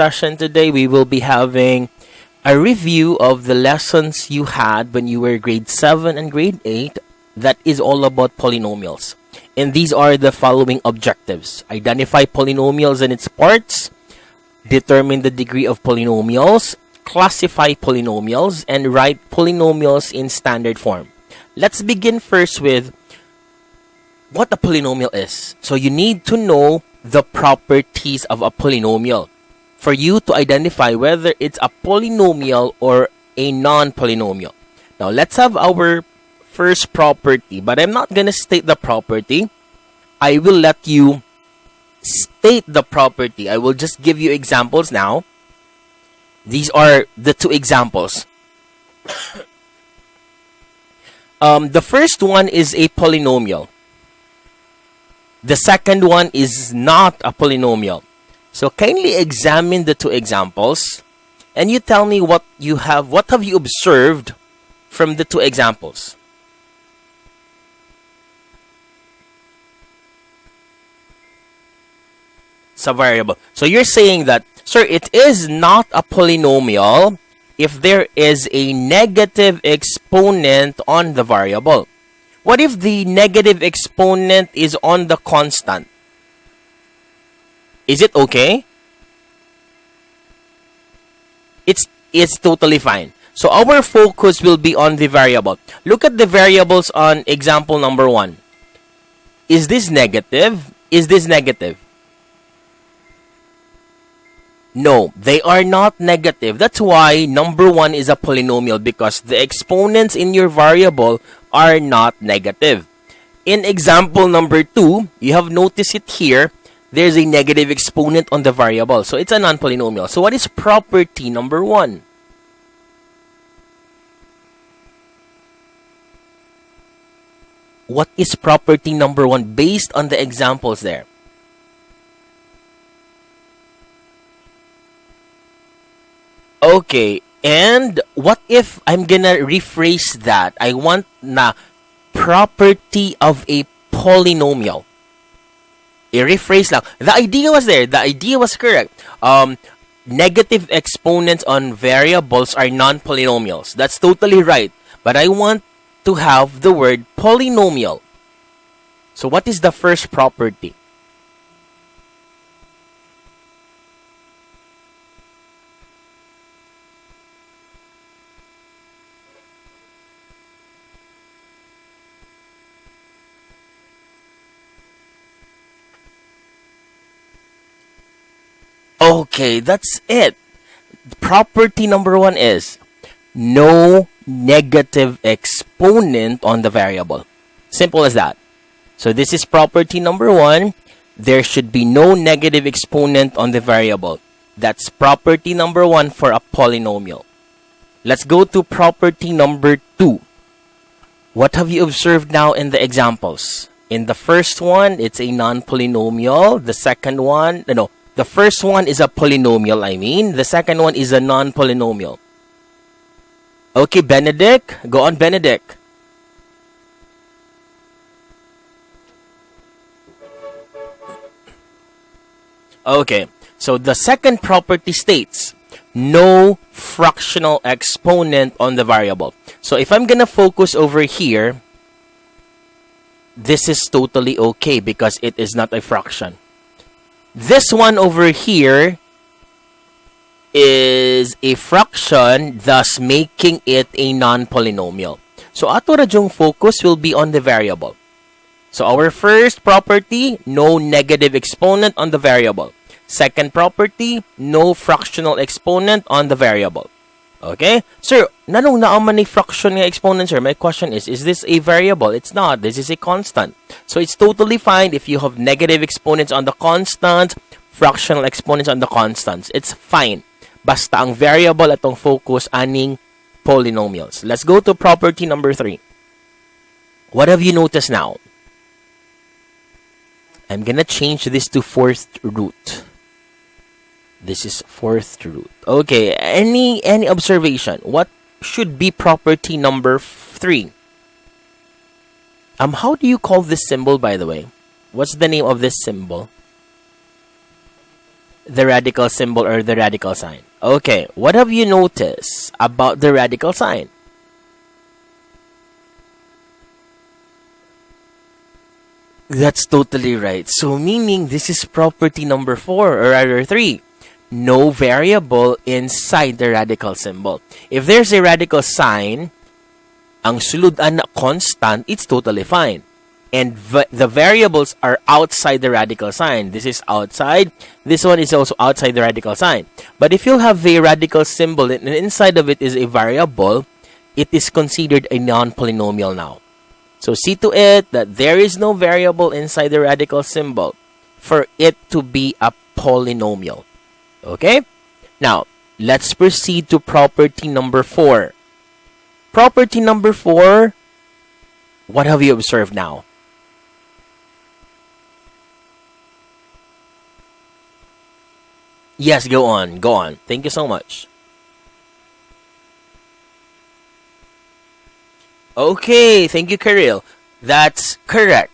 session today, we will be having a review of the lessons you had when you were grade 7 and grade 8 that is all about polynomials. And these are the following objectives. Identify polynomials and its parts, determine the degree of polynomials, classify polynomials, and write polynomials in standard form. Let's begin first with what a polynomial is. So you need to know the properties of a polynomial for you to identify whether it's a polynomial or a non-polynomial. Now let's have our first property, but I'm not going to state the property. I will let you state the property. I will just give you examples now. These are the two examples. The first one is a polynomial. The second one is not a polynomial. So kindly examine the two examples and you tell me what have you observed from the two examples. It's a variable. So you're saying that, sir, it is not a polynomial if there is a negative exponent on the variable. What if the negative exponent is on the constant? Is it okay? It's totally fine. So our focus will be on the variable. Look at the variables on example number 1. Is this negative? Is this negative? No, they are not negative. That's why number 1 is a polynomial, because the exponents in your variable are not negative. In example number 2, you have noticed it here. There's a negative exponent on the variable. So it's a non-polynomial. So what is property number 1? What is property number 1 based on the examples there? Okay, and what if I'm gonna rephrase that? I want na property of a polynomial. I-rephrase lang. The idea was there. The idea was correct. Negative exponents on variables are non-polynomials. That's totally right. But I want to have the word polynomial. So what is the first property? Okay, that's it. Property number 1 is no negative exponent on the variable. Simple as that. So this is property number 1. There should be no negative exponent on the variable. That's property number 1 for a polynomial. Let's go to property number 2. What have you observed now in the examples? In the first one, it's a non-polynomial. The second one, the first one is a polynomial, the second one is a non-polynomial. Okay, Benedict. Go on, Benedict. Okay, so the second property states no fractional exponent on the variable. So if I'm gonna focus over here, this is totally okay because it is not a fraction. This one over here is a fraction, thus making it a non-polynomial. So ato radyong focus will be on the variable. So our first property, no negative exponent on the variable. Second property, no fractional exponent on the variable. Okay? Sir, nanong naaman ni fraction ng exponent, sir? My question is this a variable? It's not. This is a constant. So it's totally fine if you have negative exponents on the constant, fractional exponents on the constants. It's fine. Basta ang variable atong focus aning polynomials. Let's go to property number 3. What have you noticed now? I'm gonna change this to fourth root. This is fourth root. Okay, any observation? What should be property number 3? How do you call this symbol, by the way? What's the name of this symbol? the radical symbol or the radical sign. Okay, what have you noticed about the radical sign? That's totally right. So meaning this is property number 4 or rather 3. No variable inside the radical symbol. If there's a radical sign, ang suludan na constant, it's totally fine. And the variables are outside the radical sign. This is outside. This one is also outside the radical sign. But if you have a radical symbol and inside of it is a variable, it is considered a non-polynomial now. So see to it that there is no variable inside the radical symbol for it to be a polynomial. Okay? Now, let's proceed to property number 4. Property number 4, what have you observed now? Yes, go on, go on. Thank you so much. Okay, thank you, Kirill. That's correct.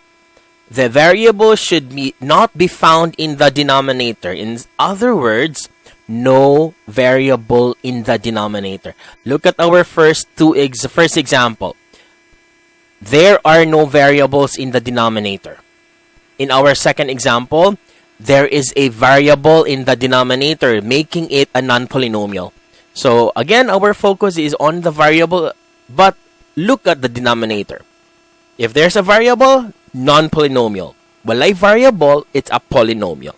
The variable should not be found in the denominator. In other words, no variable in the denominator. Look at our first example. There are no variables in the denominator. In our second example, there is a variable in the denominator, making it a non-polynomial. So again, our focus is on the variable, but look at the denominator. If there's a variable, non-polynomial. Walay variable, it's a polynomial.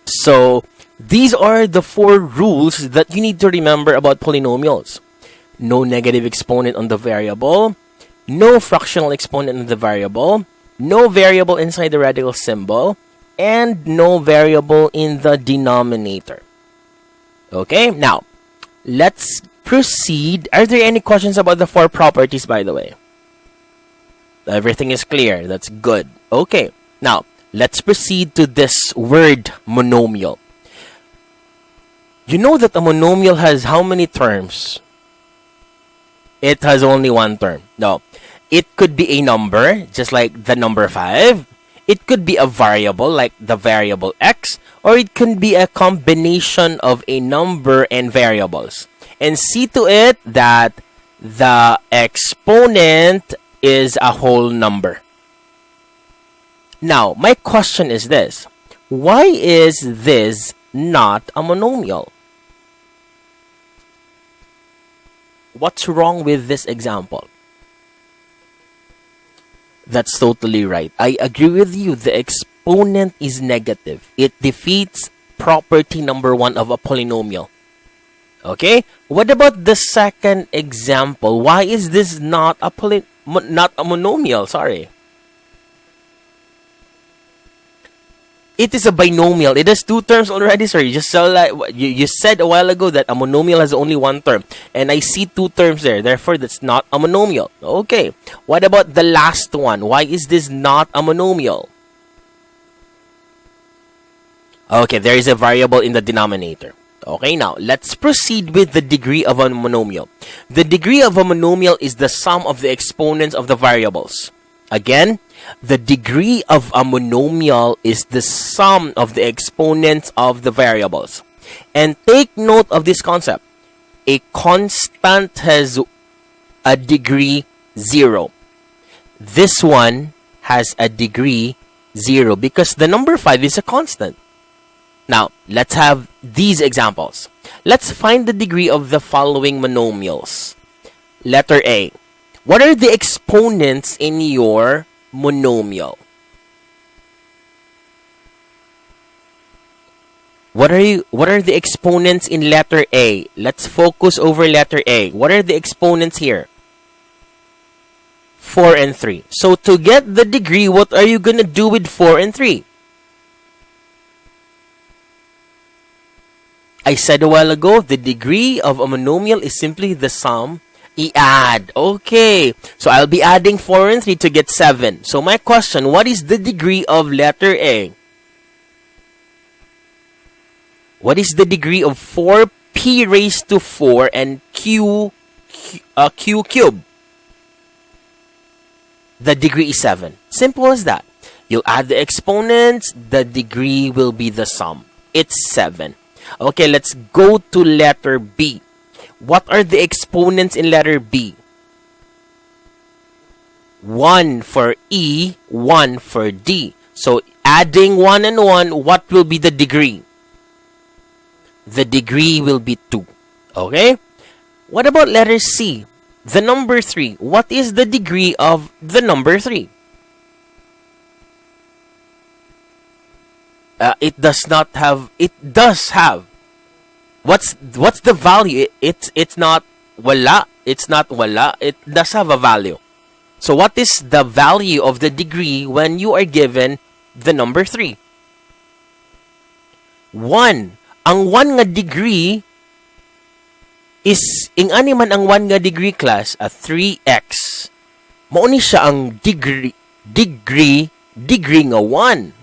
So these are the 4 rules that you need to remember about polynomials. No negative exponent on the variable, no fractional exponent on the variable, no variable inside the radical symbol, and no variable in the denominator. Okay, now let's proceed. Are there any questions about the 4 properties, by the way? Everything is clear. That's good. Okay, now let's proceed to this word monomial. You know that a monomial has how many terms? It has only one term. No, it could be a number, just like the number 5. It could be a variable, like the variable x, or it can be a combination of a number and variables. And see to it that the exponent is a whole number. Now, my question is this. Why is this not a monomial? What's wrong with this example? That's totally right. I agree with you. The exponent is negative. It defeats property number 1 of a polynomial. Okay? What about the second example? Why is this not a monomial? Sorry. It is a binomial. It has 2 terms already, sir. You said a while ago that a monomial has only 1 term. And I see 2 terms there. Therefore, that's not a monomial. Okay. What about the last one? Why is this not a monomial? Okay, there is a variable in the denominator. Okay, now, let's proceed with the degree of a monomial. The degree of a monomial is the sum of the exponents of the variables. Again, the degree of a monomial is the sum of the exponents of the variables. And take note of this concept. A constant has a degree 0. This one has a degree 0 because the number 5 is a constant. Now, let's have these examples. Let's find the degree of the following monomials. Letter A. What are the exponents in your monomial? What are the exponents in letter A? Let's focus over letter A. What are the exponents here? 4 and 3. So to get the degree, what are you going to do with 4 and 3? I said a while ago, the degree of a monomial is simply the sum. I-add. Okay. So I'll be adding 4 and 3 to get 7. So my question, what is the degree of letter A? What is the degree of 4p raised to 4 and q cubed? The degree is 7. Simple as that. You'll add the exponents, the degree will be the sum. It's 7. Okay, let's go to letter B. What are the exponents in letter B? 1 for E, 1 for D. So, adding 1 and 1, what will be the degree? The degree will be 2. Okay? What about letter C? The number 3. What is the degree of the number 3? It does not have. It does have. What's the value? It's not wala. It's not wala. It does have a value. So what is the value of the degree when you are given the number 3? 1. Ang 1 nga degree is, ing ani man ang 1 nga degree class, a 3x. Mauni siya ang degree nga 1.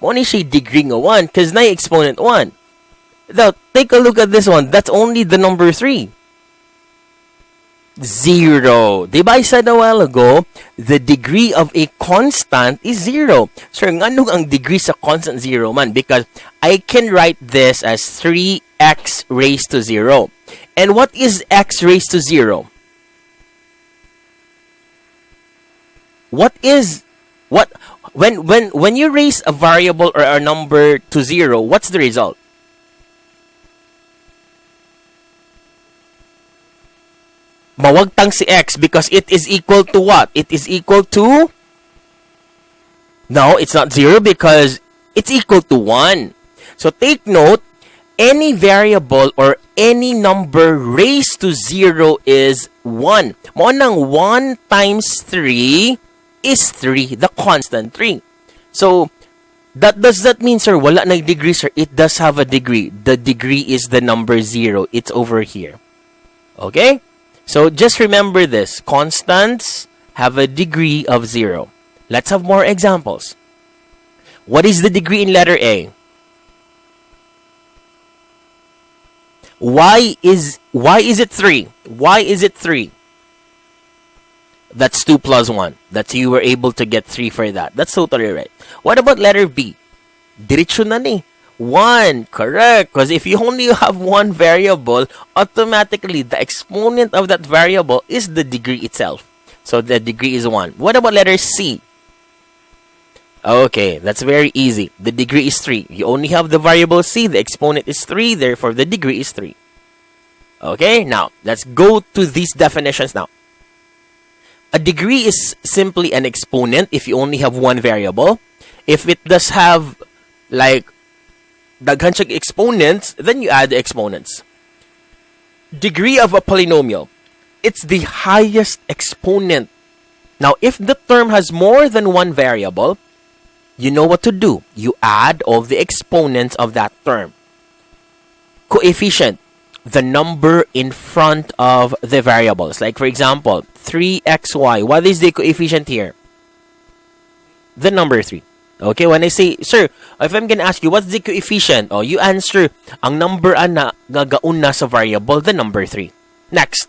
Mauni siya degree nga 1 because na exponent 1. Now, take a look at this one. That's only the number 3. 0. Diba I said a while ago, the degree of a constant is 0. So, nganong ang degree sa constant 0 man? Because I can write this as 3x raised to 0. And what is x raised to 0? When you raise a variable or a number to 0, what's the result? Mawagtang si x because it is equal to what? It is equal to... No, it's not 0 because it's equal to 1. So take note, any variable or any number raised to 0 is 1. Mo nang 1 times 3 is 3, the constant 3. So, does that mean, sir, wala na degree, sir? It does have a degree. The degree is the number 0. It's over here. Okay? So, just remember this. Constants have a degree of 0. Let's have more examples. What is the degree in letter A? Why is it 3? Why is it 3? That's 2 plus 1. That's you were able to get 3 for that. That's totally right. What about letter B? Diretso na ni. 1. Correct. Because if you only have one variable, automatically the exponent of that variable is the degree itself. So the degree is 1. What about letter C? Okay, that's very easy. The degree is 3. You only have the variable C. The exponent is 3. Therefore, the degree is 3. Okay, now, let's go to these definitions now. A degree is simply an exponent if you only have one variable. If it does have, like, daghan siyang exponents, then you add the exponents. Degree of a polynomial. It's the highest exponent. Now, if the term has more than one variable, you know what to do. You add all the exponents of that term. Coefficient. The number in front of the variables. Like, for example, 3xy. What is the coefficient here? The number 3. Okay, when I say, sir, if I'm gonna ask you, what's the coefficient? Oh, you answer, ang number na gagaun na sa variable, the number 3. Next,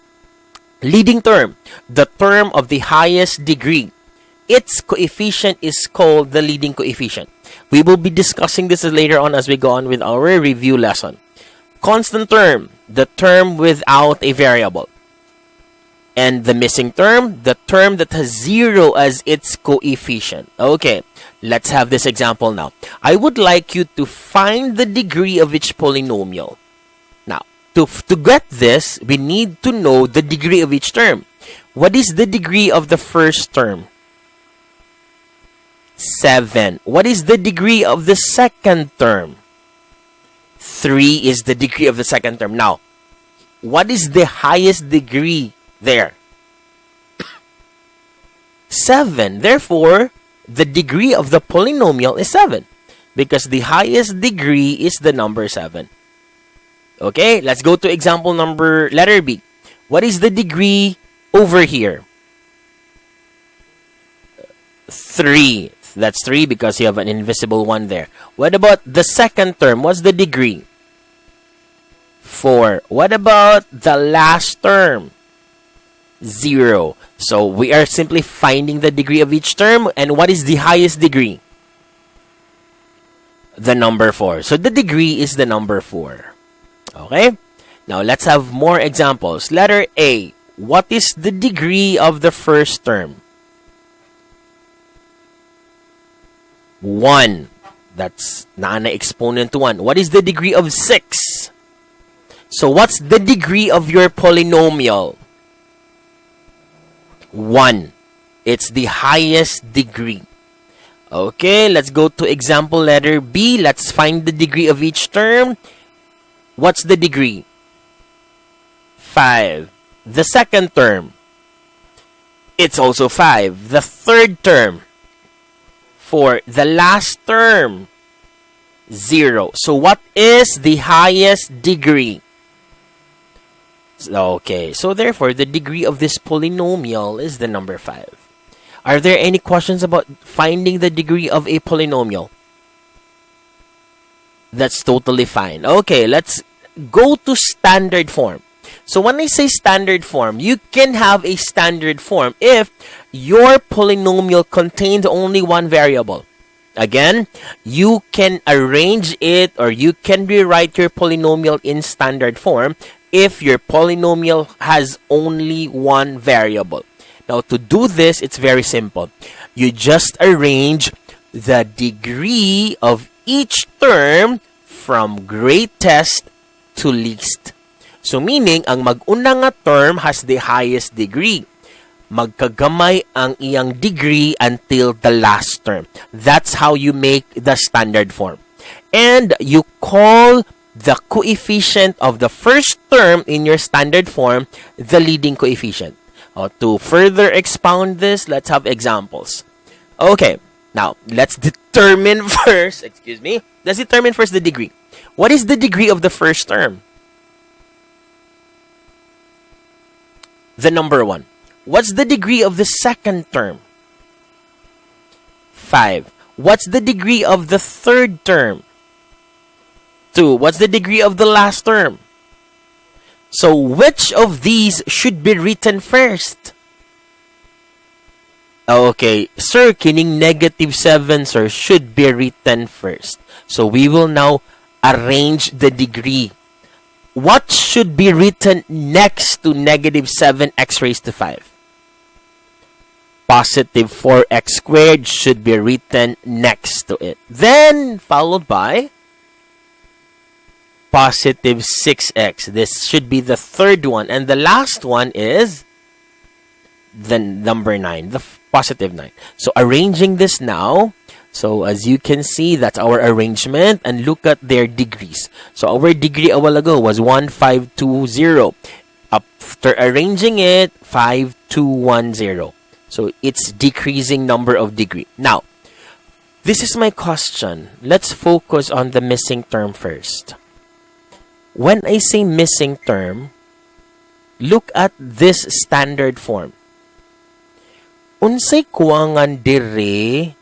leading term. The term of the highest degree. Its coefficient is called the leading coefficient. We will be discussing this later on as we go on with our review lesson. Constant term, the term without a variable. And the missing term, the term that has 0 as its coefficient. Okay, let's have this example now. I would like you to find the degree of each polynomial. Now, to get this, we need to know the degree of each term. What is the degree of the first term? 7. What is the degree of the second term? 3 is the degree of the second term. Now, what is the highest degree there? 7. Therefore, the degree of the polynomial is 7. Because the highest degree is the number 7. Okay, let's go to example number, letter B. What is the degree over here? 3. That's 3 because you have an invisible 1 there. What about the second term? What's the degree? 4. What about the last term? 0. So we are simply finding the degree of each term. And what is the highest degree? The number 4. So the degree is the number 4. Okay? Now let's have more examples. Letter A. What is the degree of the first term? 1. That's na exponent to 1. What is the degree of 6? So what's the degree of your polynomial? 1. It's the highest degree. Okay, let's go to example letter B. Let's find the degree of each term. What's the degree? 5. The second term, it's also 5. The third term, 4. The last term, 0. So what is the highest degree? Okay, so therefore the degree of this polynomial is the number 5. Are there any questions about finding the degree of a polynomial? That's totally fine. Okay, let's go to standard form. So when I say standard form, you can have a standard form if your polynomial contains only one variable. Again, you can arrange it or you can rewrite your polynomial in standard form if your polynomial has only one variable. Now, to do this, it's very simple. You just arrange the degree of each term from greatest to least. So, meaning, ang mag-una nga term has the highest degree. Magkagamay ang iyang degree until the last term. That's how you make the standard form. And you call the coefficient of the first term in your standard form the leading coefficient. To further expound this, let's have examples. Okay, now let's determine first, let's determine first the degree. What is the degree of the first term? The number 1. What's the degree of the second term? 5. What's the degree of the third term? 2. What's the degree of the last term? So, which of these should be written first? Okay, sir, kining -7, sir, should be written first. So, we will now arrange the degree. What should be written next to -7x raised to 5? Positive 4x squared should be written next to it. Then, followed by positive 6x. This should be the third one. And the last one is the number 9, the positive 9. So, arranging this now. So, as you can see, that's our arrangement. And look at their degrees. So, our degree a while ago was 1, 5, 2, 0. After arranging it, 5, 2, 1, 0. So, it's decreasing number of degree. Now, this is my question. Let's focus on the missing term first. When I say missing term, look at this standard form. Unsay kuwangan dire,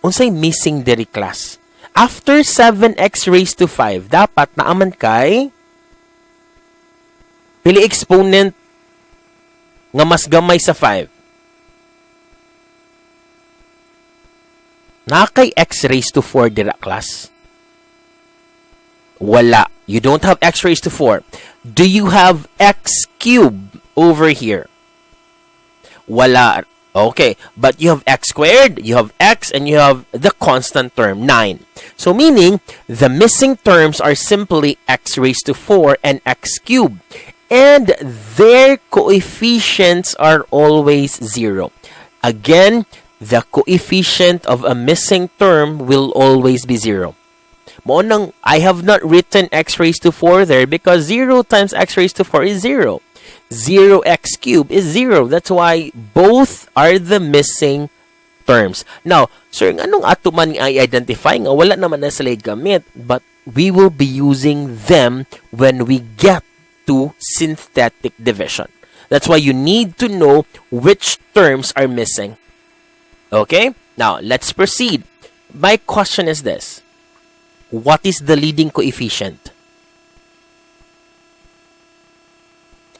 unsay missing dire class. After 7x raised to 5, dapat naaman kay pili exponent nga mas gamay sa 5. Na kay x raised to 4 dira class. Wala. You don't have x raised to 4. Do you have x cubed over here? Wala. Okay. But you have x squared, you have x, and you have the constant term, 9. So meaning, the missing terms are simply x raised to 4 and x cubed. And their coefficients are always 0. Again, the coefficient of a missing term will always be 0. I have not written x raised to 4 there because 0 times x raised to 4 is 0. 0x cubed is 0. That's why both are the missing terms. Now, sir, anong ato man i-identify nga wala naman na sila gamit, but we will be using them when we get to synthetic division. That's why you need to know which terms are missing. Okay? Now, let's proceed. My question is this. What is the leading coefficient?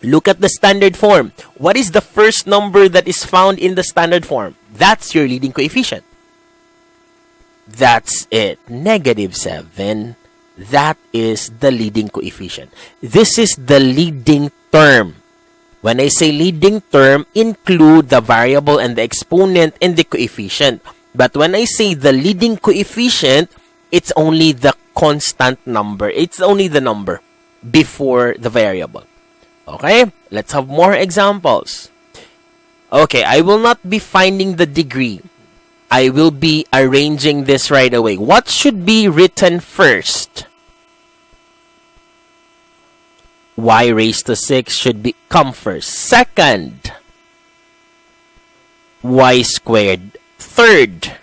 Look at the standard form. What is the first number that is found in the standard form? That's your leading coefficient. That's it. Negative 7. That is the leading coefficient. This is the leading term. When I say leading term, include the variable and the exponent and the coefficient. But when I say the leading coefficient, it's only the constant number. It's only the number before the variable. Okay? Let's have more examples. Okay, I will not be finding the degree. I will be arranging this right away. What should be written first? Y raised to 6 should come first. Second, y squared. Third,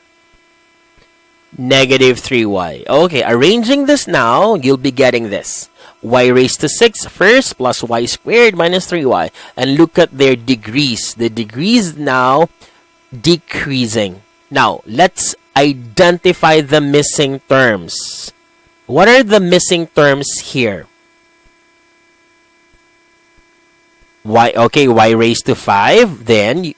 negative 3y. Okay, arranging this now, you'll be getting this. Y raised to 6 first plus y squared minus 3y. And look at their degrees. The degrees now decreasing. Now, let's identify the missing terms. What are the missing terms here? Y raised to 5, then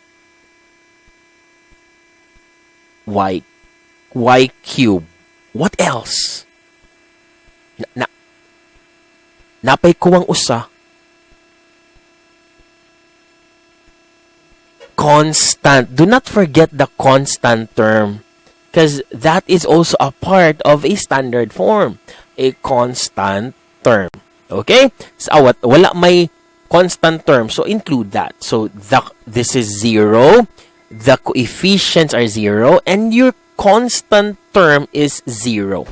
y cube. What else? Napay kuwang usa. Constant. Do not forget the constant term, because that is also a part of a standard form. A constant term. Okay? So, wala may constant term, so include that. So this is 0, the coefficients are 0, and your constant term is 0.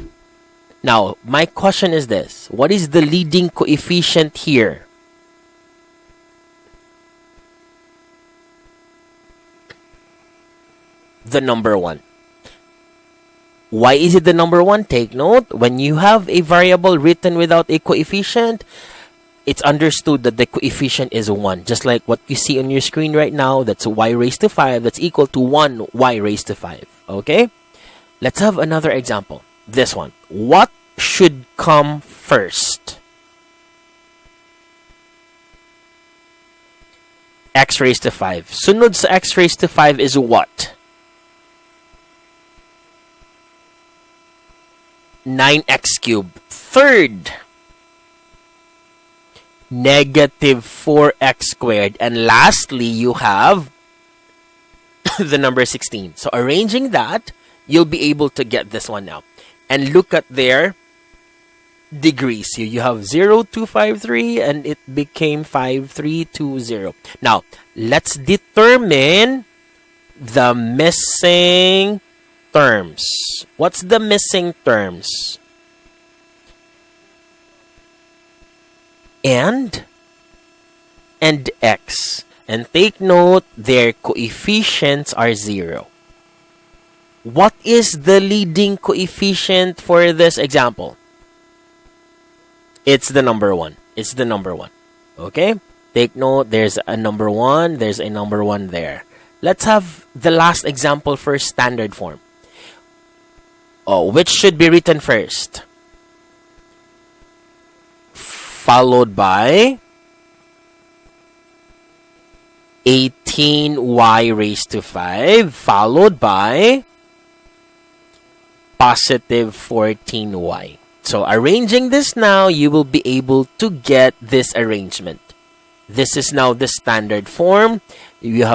Now, my question is this. What is the leading coefficient here? The number 1. Why is it the number 1? Take note, when you have a variable written without a coefficient, it's understood that the coefficient is 1. Just like what you see on your screen right now, that's y raised to 5. That's equal to 1 y raised to 5. Okay? Let's have another example. This one. What should come first? X raised to 5. Sunod sa x raised to 5 is what? 9x cubed. Third, negative 4x squared. And lastly, you have the number 16. So arranging that, you'll be able to get this one now. And look at their degrees. You have 0, 2, 5, 3, and it became 5, 3, 2, 0. Now, let's determine the missing terms. What's the missing terms? And x. And take note, their coefficients are 0. What is the leading coefficient for this example? It's the number 1. It's the number 1. Okay? Take note, there's a number 1, there's a number 1 there. Let's have the last example for standard form. Oh, which should be written first? Followed by 18y raised to 5, followed by positive 14y. So arranging this now, you will be able to get this arrangement. This is now the standard form. You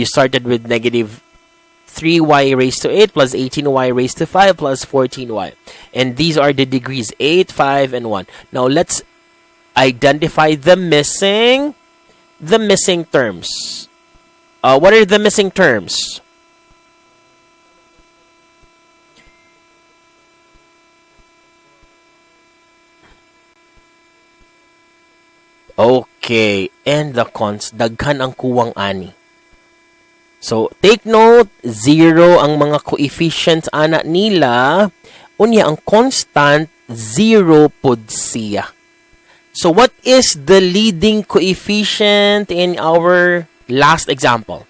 started with negative 3y raised to 8 plus 18y raised to 5 plus 14y. And these are the degrees 8, 5, and 1. Now let's identify the missing terms. What are the missing terms? Okay, and the cons, daghan ang kuwang ani. So, take note, 0 ang mga coefficients ana nila, unya ang constant, 0 pod siya. So, what is the leading coefficient in our last example?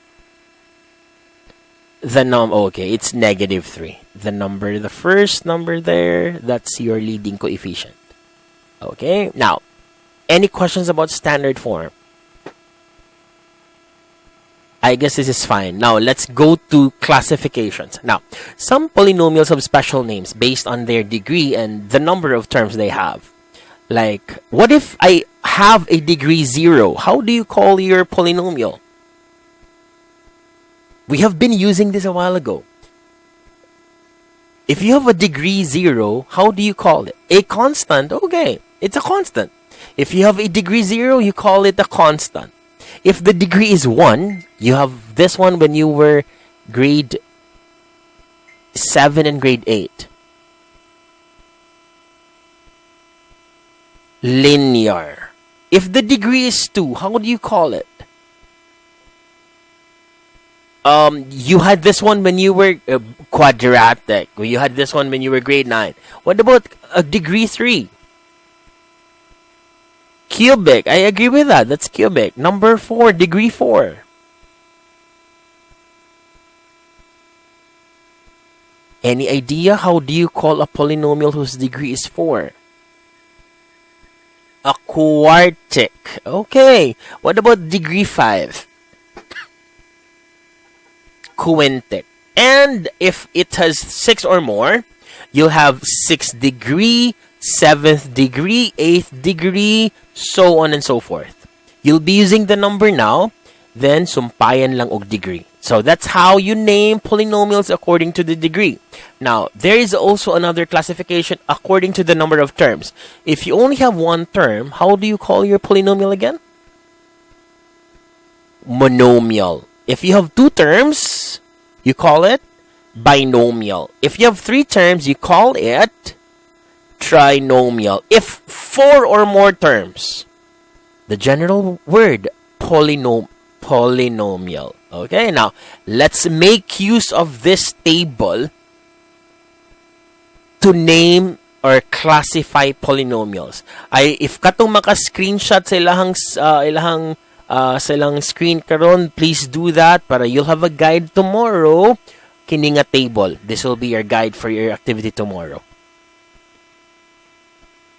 Okay, it's negative 3. The first number there, that's your leading coefficient. Okay, now, any questions about standard form? I guess this is fine. Now, let's go to classifications. Now, some polynomials have special names based on their degree and the number of terms they have. Like, what if I have a degree 0? How do you call your polynomial? We have been using this a while ago. If you have a degree 0, how do you call it? A constant, okay, it's a constant. If you have a degree 0, you call it a constant. If the degree is 1, you have this one when you were grade 7 and grade 8. Linear. If the degree is 2, how do you call it? You had this one when you were quadratic. You had this one when you were grade 9. What about a degree 3? Cubic. I agree with that. That's cubic. Number 4, degree 4. Any idea how do you call a polynomial whose degree is 4? A quartic. Okay. What about degree 5? Quintic. And if it has 6 or more, you'll have 6th degree, 7th degree, 8th degree, so on and so forth. You'll be using the number now, then sumpayan lang og degree. So that's how you name polynomials according to the degree. Now, there is also another classification according to the number of terms. If you only have one term, how do you call your polynomial again? Monomial. If you have 2 terms, you call it binomial. If you have 3 terms, you call it trinomial. If 4 or more terms, the general word polynomial. Okay, now let's make use of this table to name or classify polynomials. If katong maka-screenshot sa ilahang screen karon, please do that para you'll have a guide tomorrow. Kini nga table. This will be your guide for your activity tomorrow.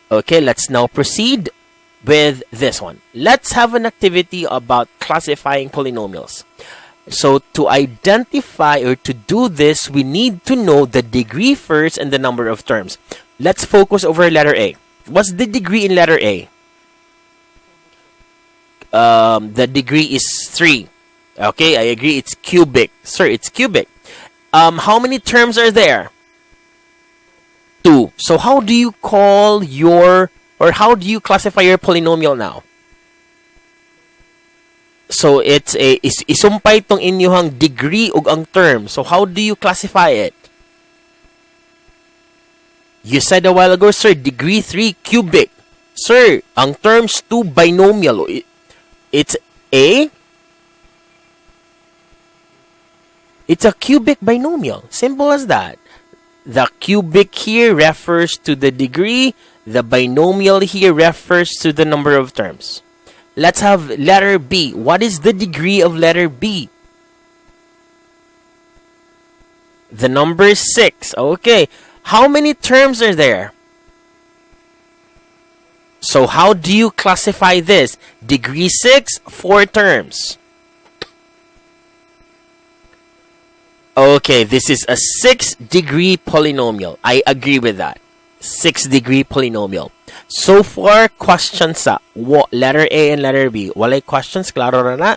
Okay, let's now proceed with this one. Let's have an activity about classifying polynomials. So to identify or to do this, we need to know the degree first and the number of terms. Let's focus over letter A. What's the degree in letter A? The degree is 3. Okay, I agree. It's cubic. Sir, it's cubic. How many terms are there? 2. So how do you call your, or how do you classify your polynomial now? So it's a isumpay tong inyong degree ug ang term. So how do you classify it? You said a while ago, sir, degree 3 cubic. Sir, ang terms 2 binomial. It's a cubic binomial. Simple as that. The cubic here refers to the degree. The binomial here refers to the number of terms. Let's have letter B. What is the degree of letter B? The number 6. Okay. How many terms are there? So how do you classify this? Degree 6, 4 terms. Okay, this is a 6-degree polynomial. I agree with that. 6-degree polynomial. So far, questions sa letter A and letter B. Walay questions, klaro ra na?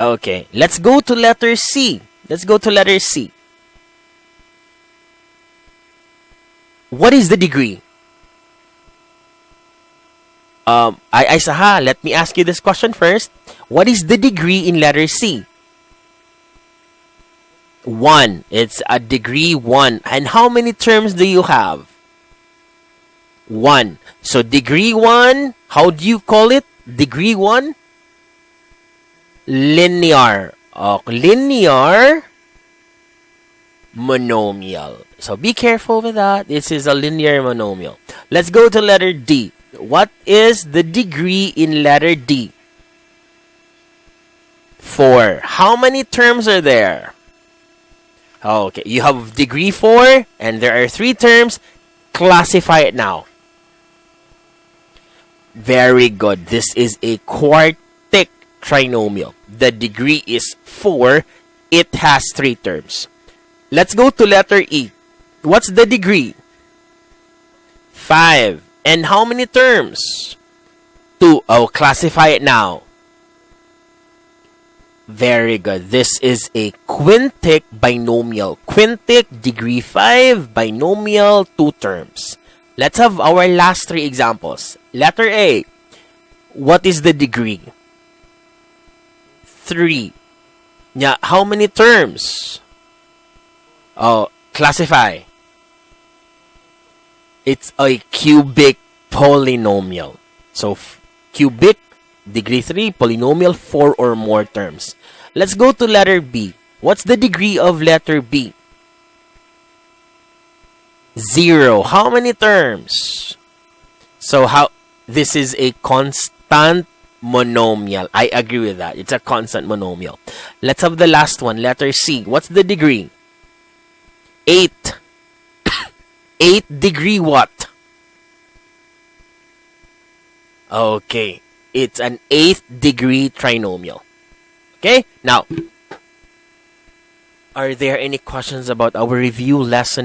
Okay, let's go to letter C. Let's go to letter C. What is the degree? Let me ask you this question first. What is the degree in letter C? 1. It's a degree 1. And how many terms do you have? 1. So degree 1, how do you call it? Degree 1? Linear. Linear monomial. So be careful with that. This is a linear monomial. Let's go to letter D. What is the degree in letter D? 4. How many terms are there? Okay, you have degree 4 and there are 3 terms. Classify it now. Very good. This is a quartic trinomial. the degree is 4, it has 3 terms. Let's go to letter E. What's the degree? 5. And how many terms? 2. Oh, classify it now. Very good. This is a quintic binomial. Quintic, degree 5, binomial, 2 terms. Let's have our last 3 examples. Letter A. What is the degree? 3. Yeah, how many terms? Oh, classify. It's a cubic polynomial. So, cubic, degree 3, polynomial, 4 or more terms. Let's go to letter B. What's the degree of letter B? 0. How many terms? So, this is a constant monomial. I agree with that. It's a constant monomial. Let's have the last one, letter C. What's the degree? 8. 8 degree what? Okay. It's an 8th degree trinomial. Okay? Now, are there any questions about our review lesson